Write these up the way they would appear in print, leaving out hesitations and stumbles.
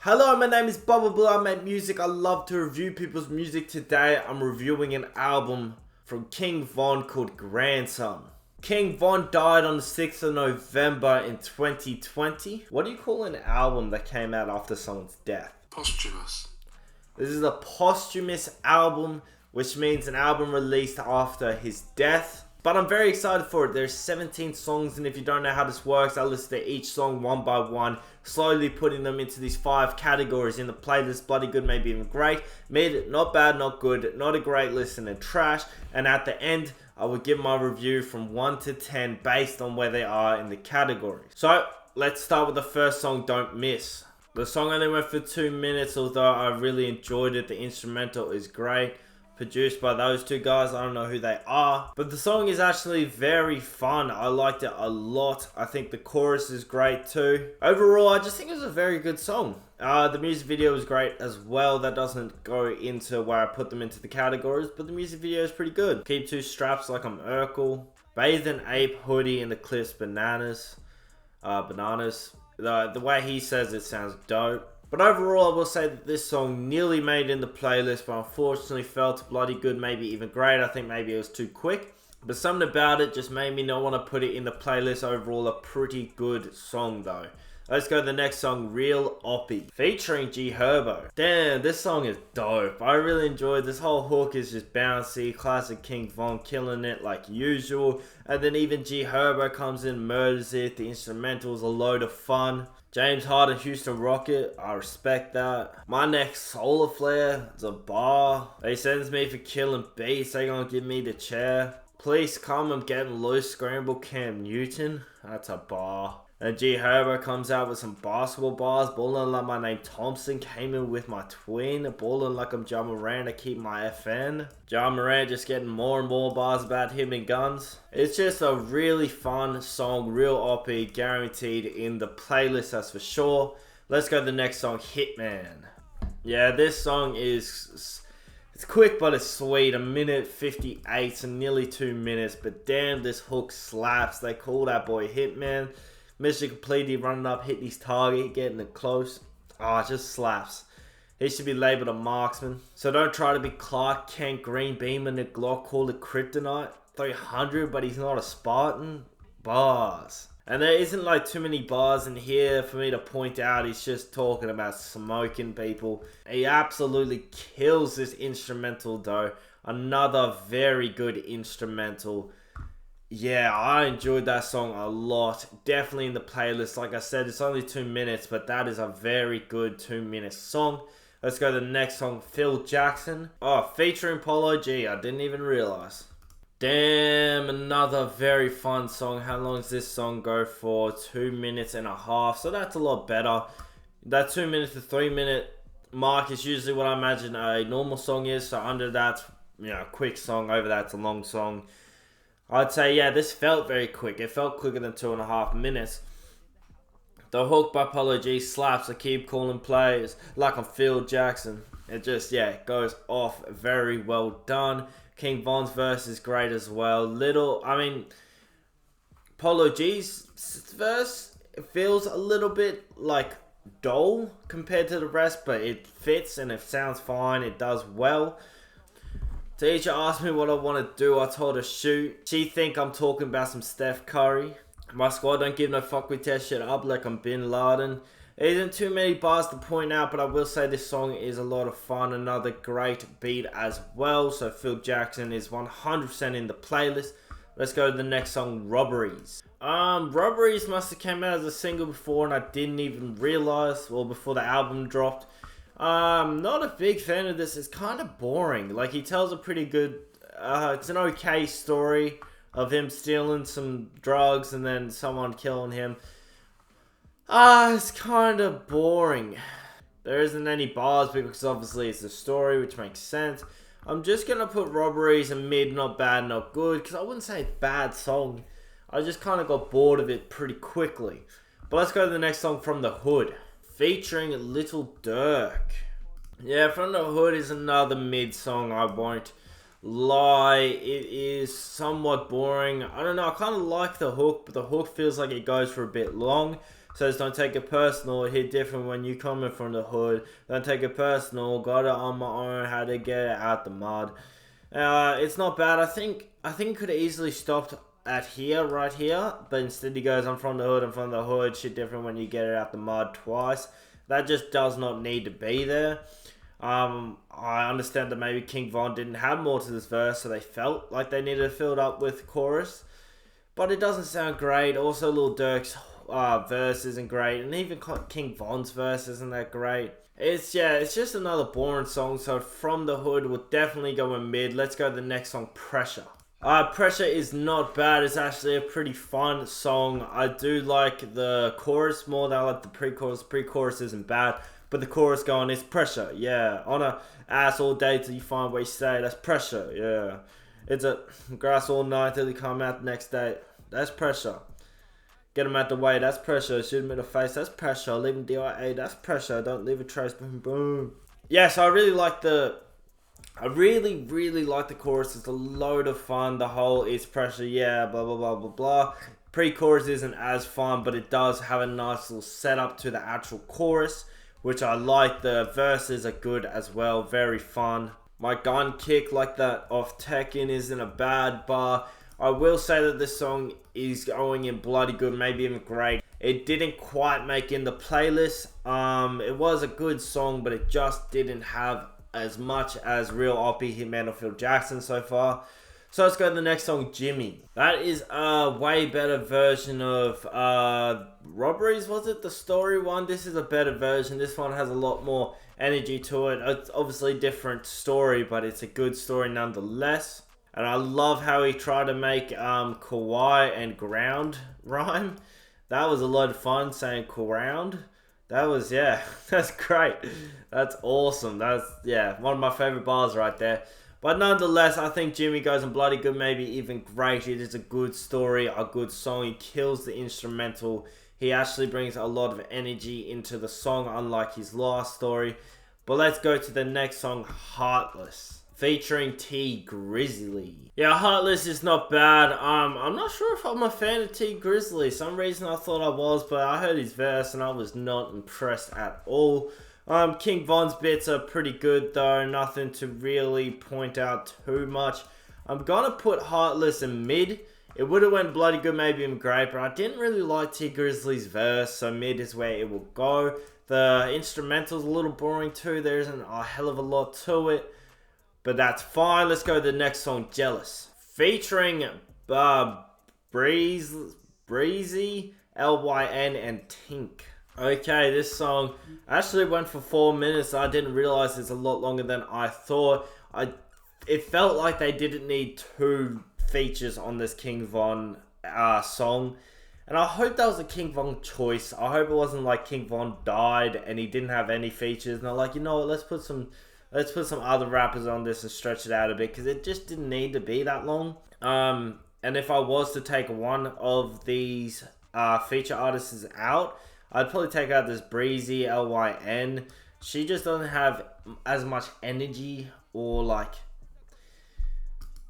Hello, my name is Bubba. I make music. I love to review people's music. Today, I'm reviewing an album from King Von called Grandson. King Von died on the 6th of November in 2020. What do you call an album that came out after someone's death? Posthumous. This is a posthumous album, which means an album released after his death. But I'm very excited for it. There's 17 songs, and if you don't know how this works, I listen to each song one by one, slowly putting them into these 5 categories in the playlist: bloody good, maybe even great, mid, not bad, not good, not a great listen, and trash. And at the end, I will give my review from 1 to 10 based on where they are in the categories. So, let's start with the first song, Don't Miss. The song only went for 2 minutes, although I really enjoyed it. The instrumental is great. Produced by those two guys, I don't know who they are, but the song is actually very fun. I liked it a lot. I think the chorus is great too. Overall, I just think it was a very good song. The music video was great as well. That doesn't go into where I put them into the categories, but the music video is pretty good. Keep 2 straps like I'm Urkel. Bathe an ape hoodie in the cliffs bananas. The way he says it sounds dope. But overall, I will say that this song nearly made it in the playlist, but unfortunately felt bloody good, maybe even great. I think maybe it was too quick. But something about it just made me not want to put it in the playlist. Overall, a pretty good song though. Let's go to the next song, Real Oppie, featuring G Herbo. Damn, this song is dope. I really enjoyed this. Whole hook is just bouncy, classic King Von killing it like usual. And then even G Herbo comes in, murders it. The instrumental is a load of fun. James Harden, Houston Rocket, I respect that. My next Solar Flare, it's a bar. They sends me for killing beats, they gonna give me the chair. Please come, I'm getting loose, scramble Cam Newton, that's a bar. And G Herbo comes out with some basketball bars. Ballin' like my name Thompson, came in with my twin. Ballin' like I'm Ja Morant, I keep my FN. Ja Morant just getting more and more bars about him and guns. It's just a really fun song, Real Oppie, guaranteed in the playlist, that's for sure. Let's go to the next song, Hitman. Yeah, this song is... It's quick, but it's sweet. 1:58, so nearly 2 minutes. But damn, this hook slaps. They call that boy Hitman. Mission completed, running up, hitting his target, getting it close. Oh, it just slaps. He should be labeled a marksman. So don't try to be Clark Kent, Green Beam, and the Glock, call it Kryptonite. 300, but he's not a Spartan. Bars. And there isn't like too many bars in here for me to point out. He's just talking about smoking people. He absolutely kills this instrumental though. Another very good instrumental. Yeah, I enjoyed that song a lot. Definitely in the playlist. Like I said, it's only 2 minutes, but that is a very good 2-minute song. Let's go to the next song, Phil Jackson. Oh, featuring Polo G. I didn't even realize. Damn, another very fun song. How long does this song go for? 2 minutes and a half. So that's a lot better. That 2 minute to 3 minute mark is usually what I imagine a normal song is. So under that's, a quick song. Over that's a long song. I'd say, yeah, this felt very quick. It felt quicker than 2.5 minutes. The hook by Polo G slaps. I keep calling plays like I'm Phil Jackson. It just, goes off. Very well done. King Von's verse is great as well. Polo G's verse, it feels a little bit like dull compared to the rest, but it fits and it sounds fine. It does well. Teacher asked me what I want to do. I told her shoot. She think I'm talking about some Steph Curry. My squad don't give no fuck, we tear shit up like I'm Bin Laden. There isn't too many bars to point out, but I will say this song is a lot of fun. Another great beat as well. So Phil Jackson is 100% in the playlist. Let's go to the next song, Robberies. Robberies must have came out as a single before and I didn't even realize, well, before the album dropped. Not a big fan of this. It's kind of boring. Like, he tells a pretty good, it's an okay story of him stealing some drugs and then someone killing him. It's kind of boring. There isn't any bars because obviously it's a story, which makes sense. I'm just going to put Robberies in mid, not bad, not good, because I wouldn't say bad song. I just kind of got bored of it pretty quickly. But let's go to the next song, From the Hood, featuring Little Dirk. Yeah, From the Hood is another mid song, I won't lie. It is somewhat boring. I don't know, I kind of like the hook, but the hook feels like it goes for a bit long. Says don't take it personal, it hit different when you coming from the hood. Don't take it personal, got it on my own, had to get it out the mud. It's not bad. I think it could have easily stopped at here, right here, but instead he goes, I'm from the hood, shit different when you get it out the mud twice. That just does not need to be there. I understand that maybe King Von didn't have more to this verse, so they felt like they needed to fill it up with chorus. But it doesn't sound great. Also, Lil Durk's verse isn't great, and even King Von's verse isn't that great. It's just another boring song. So From the Hood will definitely go in mid. Let's go to the next song, Pressure. Pressure is not bad. It's actually a pretty fun song. I do like the chorus more than I like the pre-chorus. Pre-chorus isn't bad, but the chorus going is pressure. Yeah, on a ass all day till you find where you stay. That's pressure. Yeah, it's a grass all night till you come out the next day. That's pressure. Get him out the way. That's pressure. Shoot him in the face. That's pressure. Leave him DIA. That's pressure. Don't leave a trace. Boom, boom. Yeah, so I really like the chorus. It's a load of fun. The whole is pressure, yeah, blah, blah, blah, blah, blah. Pre-chorus isn't as fun, but it does have a nice little setup to the actual chorus, which I like. The verses are good as well. Very fun. My gun kick like that off Tekken isn't a bad bar. I will say that this song is going in bloody good, maybe even great. It didn't quite make in the playlist. It was a good song, but it just didn't have as much as Real Oppie, Hitman, or Phil Jackson so far. So let's go to the next song, Jimmy. That is a way better version of Robberies, was it? The story one? This is a better version. This one has a lot more energy to it. It's obviously a different story, but it's a good story nonetheless. And I love how he tried to make Kawaii and ground rhyme. That was a lot of fun saying ground. That was, yeah, that's great. That's awesome. That's, yeah, one of my favorite bars right there. But nonetheless, I think Jimmy goes in bloody good, maybe even great. It is a good story, a good song. He kills the instrumental. He actually brings a lot of energy into the song, unlike his last story. But let's go to the next song, Heartless, featuring T Grizzly. Yeah, Heartless is not bad. I'm not sure if I'm a fan of T Grizzly. Some reason I thought I was, but I heard his verse and I was not impressed at all. King Von's bits are pretty good though. Nothing to really point out too much. I'm gonna put Heartless in mid. It would have went bloody good, maybe even great, but I didn't really like T Grizzly's verse, so mid is where it will go. The instrumental's a little boring too. There isn't a hell of a lot to it, but that's fine. Let's go to the next song, Jealous, featuring Breezy, LYN, and Tink. Okay, this song actually went for 4 minutes. I didn't realize it's a lot longer than I thought. It felt like they didn't need 2 features on this King Von song. And I hope that was a King Von choice. I hope it wasn't like King Von died and he didn't have any features. And they're like, you know what, let's put some other rappers on this and stretch it out a bit, because it just didn't need to be that long. And if I was to take one of these feature artists out, I'd probably take out this Breezy, LYN. She just doesn't have as much energy or like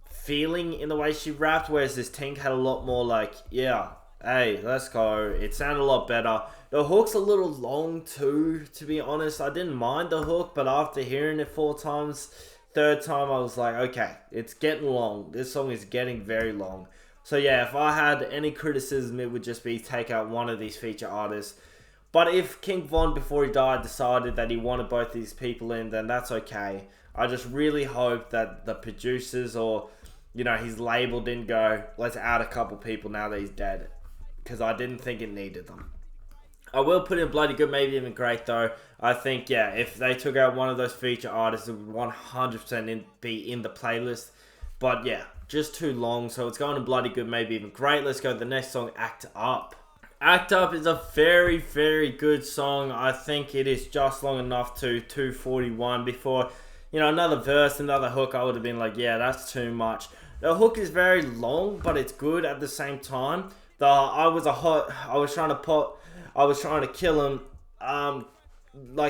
feeling in the way she rapped, whereas this Tink had a lot more like, yeah, hey, let's go. It sounded a lot better. The hook's a little long too, to be honest. I didn't mind the hook, but after hearing it 4 times, 3rd time I was like, okay, it's getting long. This song is getting very long. So yeah, if I had any criticism, it would just be take out one of these feature artists. But if King Von, before he died, decided that he wanted both these people in, then that's okay. I just really hope that the producers or, you know, his label didn't go, let's add a couple people now that he's dead. Because I didn't think it needed them. I will put in bloody good, maybe even great though. I think, yeah, if they took out one of those feature artists, it would 100% be in the playlist. But yeah, just too long. So it's going to bloody good, maybe even great. Let's go to the next song, Act Up. Act Up is a very, very good song. I think it is just long enough to 2:41 before, you know, another verse, another hook, I would have been like, yeah, that's too much. The hook is very long, but it's good at the same time. I was trying to kill him. I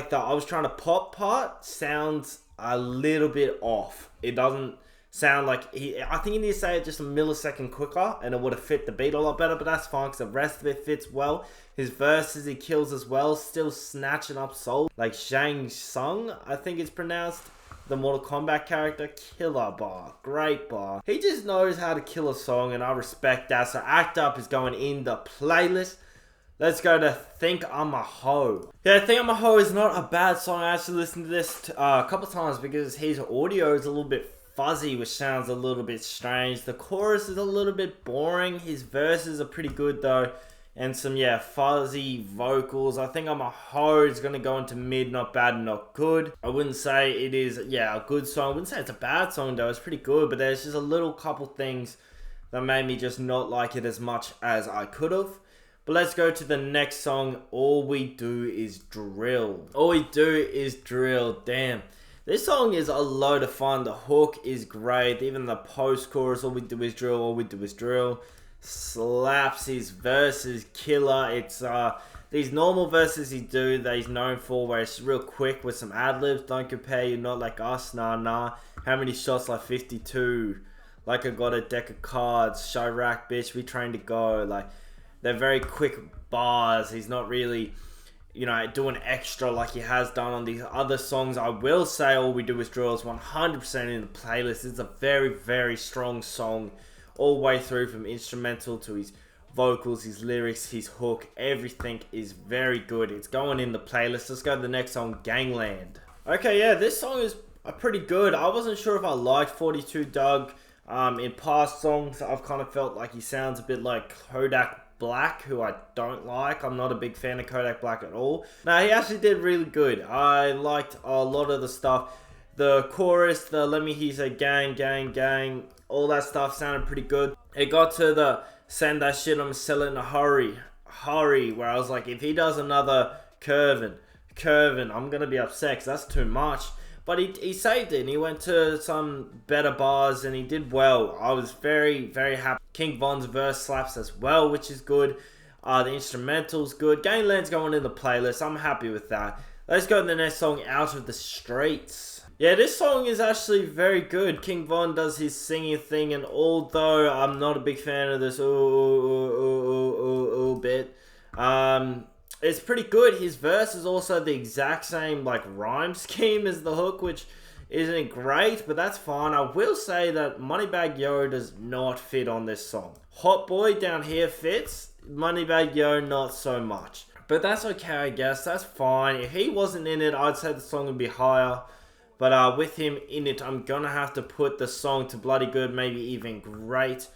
was trying to pop part sounds a little bit off. It doesn't sound like I think he needs to say it just a millisecond quicker and it would have fit the beat a lot better, but that's fine because the rest of it fits well. His verses he kills as well, still snatching up souls. Like Shang Tsung, I think it's pronounced, the Mortal Kombat character. Killer bar, great bar. He just knows how to kill a song and I respect that. So Act Up is going in the playlist. Let's go to Think I'm a Hoe. Yeah, Think I'm a Hoe is not a bad song. I actually listened to this a couple times because his audio is a little bit fuzzy, which sounds a little bit strange. The chorus is a little bit boring. His verses are pretty good though. And some, yeah, fuzzy vocals. I Think I'm a Hoe is going to go into mid, not bad, not good. I wouldn't say it is, yeah, a good song. I wouldn't say it's a bad song though. It's pretty good, but there's just a little couple things that made me just not like it as much as I could have. But let's go to the next song, All We Do Is Drill. All We Do Is Drill, damn. This song is a load of fun. The hook is great. Even the post-chorus, All We Do Is Drill, All We Do Is Drill, slaps. His verses killer. It's these normal verses he do that he's known for, where it's real quick with some ad-libs. Don't compare, you're not like us, nah. How many shots? Like 52. Like I got a deck of cards. Chirac, bitch, we trained to go. Like, they're very quick bars. He's not really, you know, doing extra like he has done on these other songs. I will say All We Do Is Drill is 100% in the playlist. It's a very, very strong song all the way through, from instrumental to his vocals, his lyrics, his hook. Everything is very good. It's going in the playlist. Let's go to the next song, Gangland. Okay, yeah, this song is pretty good. I wasn't sure if I liked 42 Doug. In past songs, I've kind of felt like he sounds a bit like Kodak Black, who I don't like. I'm not a big fan of Kodak Black at all. No, he actually did really good. I liked a lot of the stuff. The chorus, the let me hear you say gang, gang, gang, all that stuff sounded pretty good. It got to the send that shit, I'm selling in a hurry, where I was like, if he does another curving, I'm gonna be upset because that's too much. But he saved it and he went to some better bars and he did well. I was very, very happy. King Von's verse slaps as well, which is good. The instrumental's good. Gangland's going in the playlist. I'm happy with that. Let's go to the next song, Out of the Streets. Yeah, this song is actually very good. King Von does his singing thing, and although I'm not a big fan of this bit, it's pretty good. His verse is also the exact same like rhyme scheme as the hook, which isn't great, but that's fine. I will say that Moneybagg Yo does not fit on this song. Hot Boy down here fits. Moneybagg Yo not so much. But that's okay, I guess. That's fine. If he wasn't in it, I'd say the song would be higher. But with him in it, I'm gonna have to put the song to bloody good, maybe even great.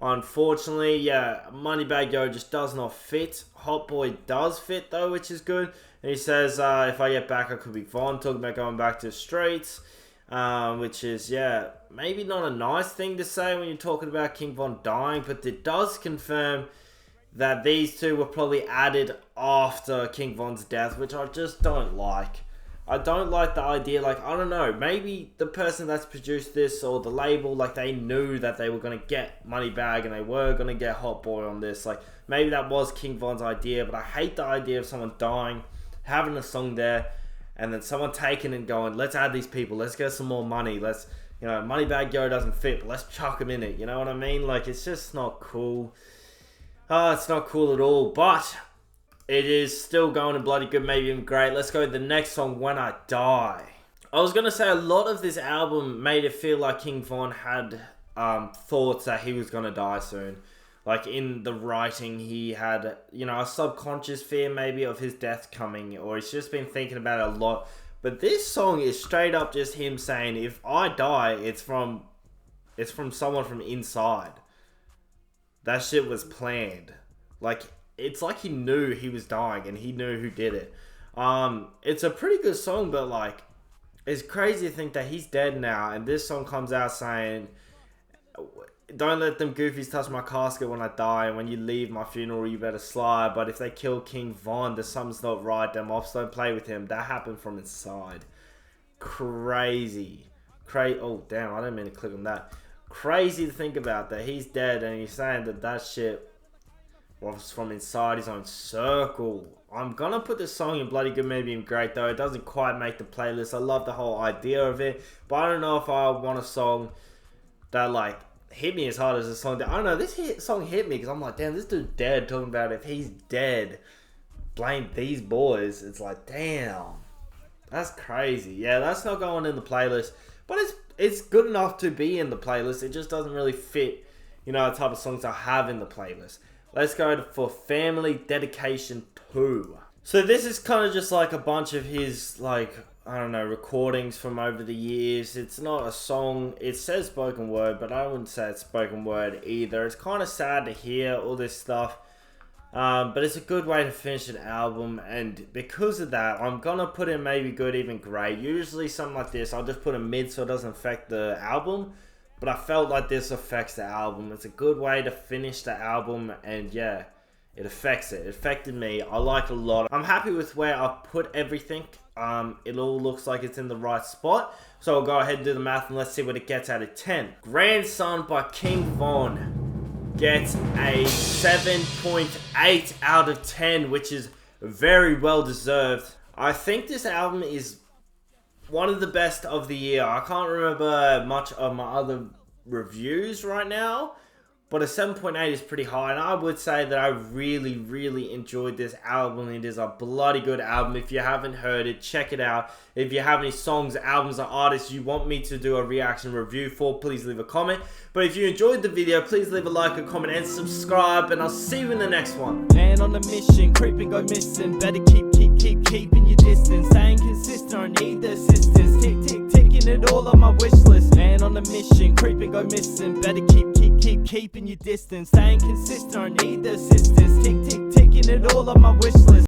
Unfortunately, yeah, Moneybagg Yo just does not fit. Hot Boy does fit though, which is good. And he says, if I get back, I could be Von, talking about going back to the streets. Which is, yeah, maybe not a nice thing to say when you're talking about King Von dying, but it does confirm that these two were probably added after King Von's death, which I just don't like. I don't like the idea, like, I don't know, maybe the person that's produced this or the label, like, they knew that they were going to get Moneybagg and they were going to get Hot Boy on this. Like, maybe that was King Von's idea, but I hate the idea of someone dying, having a song there, and then someone taking it and going, let's add these people, let's get some more money, let's, you know, Moneybagg Yo doesn't fit, but let's chuck him in it, you know what I mean? Like, it's just not cool. It's not cool at all, but it is still going to bloody good, maybe even great. Let's go to the next song, When I Die. I was going to say a lot of this album made it feel like King Von had thoughts that he was going to die soon. Like in the writing, he had, you know, a subconscious fear maybe of his death coming, or he's just been thinking about it a lot. But this song is straight up just him saying, if I die, it's from someone from inside. That shit was planned. Like, it's like he knew he was dying and he knew who did it. It's a pretty good song, but like, it's crazy to think that he's dead now and this song comes out saying, don't let them goofies touch my casket when I die, and when you leave my funeral you better slide, but if they kill King Von, there's something's not right, them offs don't play with him. That happened from inside. Crazy. Oh damn, I didn't mean to click on that. Crazy to think about that he's dead and he's saying that shit was from inside his own circle. I'm gonna put this song in bloody good, maybe even great though. It doesn't quite make the playlist. I love the whole idea of it, but I don't know if I want a song that like hit me as hard as the song did. I don't know, this song hit me because I'm like, damn, this dude's dead, talking about if he's dead, blame these boys. It's like, damn, that's crazy. Yeah, that's not going in the playlist, but it's good enough to be in the playlist. It just doesn't really fit, you know, the type of songs I have in the playlist. Let's go for Family Dedication 2. So this is kind of just like a bunch of his, like, I don't know, recordings from over the years. It's not a song. It says spoken word, but I wouldn't say it's spoken word either. It's kind of sad to hear all this stuff. But it's a good way to finish an album, and because of that, I'm gonna put in maybe good, even great. Usually something like this, I'll just put a mid so it doesn't affect the album, but I felt like this affects the album. It's a good way to finish the album, and yeah, it affects it. It affected me. I like it a lot. I'm happy with where I've put everything. It all looks like it's in the right spot, so I'll go ahead and do the math, and let's see what it gets out of 10. Grandson by King Von gets a 7.8 out of 10, which is very well deserved. I think this album is one of the best of the year. I can't remember much of my other reviews right now, but a 7.8 is pretty high, and I would say that I really, really enjoyed this album. It is a bloody good album. If you haven't heard it, check it out. If you have any songs, albums, or artists you want me to do a reaction review for, please leave a comment. But if you enjoyed the video, please leave a like, a comment, and subscribe, and I'll see you in the next one. Man on a mission, creeping, go missing. Better keeping your distance. Staying consistent, I need the assistance. Ticking it all on my wish list. Man on a mission, creeping, go missing. Better keeping your distance. Staying consistent, I need the assistance. Ticking it all on my wish list.